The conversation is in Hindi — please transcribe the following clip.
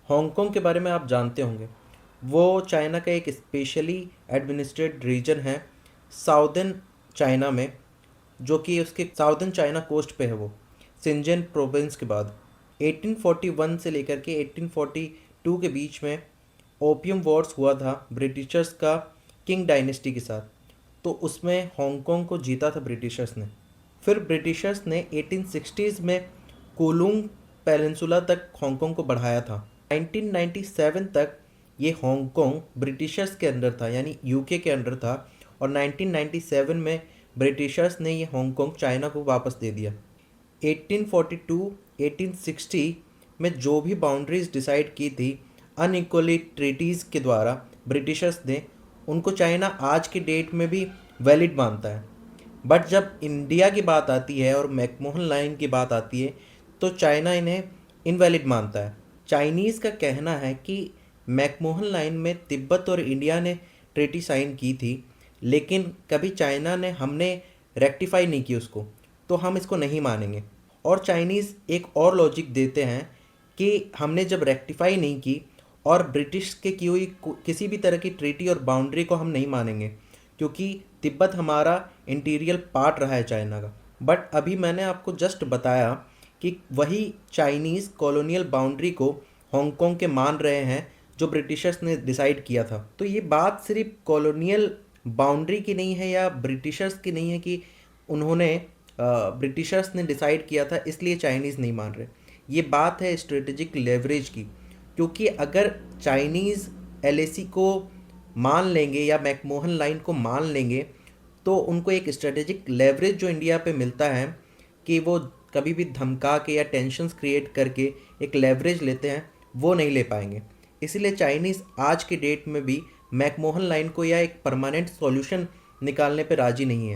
हांगकांग के बारे में आप जानते होंगे। वो चाइना का एक स्पेशली एडमिनिस्ट्रेटेड रीजन है साउदर्न चाइना में, जो कि उसके साउदर्न चाइना कोस्ट पे है। वो सिंजन प्रोविंस के बाद 1841 से लेकर के 1842 के बीच में ओपियम वॉर्स हुआ था ब्रिटिशर्स का किंग डायनेस्टी के साथ। तो उसमें हांगकांग को जीता था ब्रिटिशर्स ने। फिर ब्रिटिशर्स ने 1860s में कोलुंग पेनिनसुला तक हांगकांग को बढ़ाया था। 1997 तक ये हांगकांग ब्रिटिशर्स के अंडर था, यानी यूके के अंडर था। और 1997 में ब्रिटिशर्स ने ये हांगकांग चाइना को वापस दे दिया। 1842 1860 में जो भी बाउंड्रीज डिसाइड की थी अनइक्वली ट्रीटीज़ के द्वारा ब्रिटिशर्स ने, उनको चाइना आज के डेट में भी वैलिड मानता है। बट जब इंडिया की बात आती है और मैकमोहन लाइन की बात आती है तो चाइना इन्हें इनवैलिड मानता है। चाइनीज़ का कहना है कि मैकमोहन लाइन में तिब्बत और इंडिया ने ट्रीटी साइन की थी, लेकिन कभी चाइना ने हमने रेक्टिफाई नहीं की उसको, तो हम इसको नहीं मानेंगे। और चाइनीज़ एक और लॉजिक देते हैं कि हमने जब रेक्टिफाई नहीं की और ब्रिटिश के की हुई किसी भी तरह की ट्रीटी और बाउंड्री को हम नहीं मानेंगे, क्योंकि तिब्बत हमारा इंटीरियर पार्ट रहा है चाइना का। बट अभी मैंने आपको जस्ट बताया कि वही चाइनीज़ कॉलोनियल बाउंड्री को हांगकांग के मान रहे हैं जो ब्रिटिशर्स ने डिसाइड किया था। तो ये बात सिर्फ कॉलोनियल बाउंड्री की नहीं है या ब्रिटिशर्स की नहीं है कि उन्होंने ब्रिटिशर्स ने डिसाइड किया था इसलिए चाइनीज़ नहीं मान रहे। ये बात है स्ट्रेटेजिक लेवरेज की, क्योंकि अगर चाइनीज़ एलएसी को मान लेंगे या मैकमोहन लाइन को मान लेंगे तो उनको एक स्ट्रेटेजिक लेवरेज जो इंडिया पे मिलता है कि वो कभी भी धमका के या टेंशन्स क्रिएट करके एक लेवरेज लेते हैं, वो नहीं ले पाएंगे। इसीलिए चाइनीज़ आज के डेट में भी मैकमोहन लाइन को या एक परमानेंट सॉल्यूशन निकालने पे राजी नहीं है।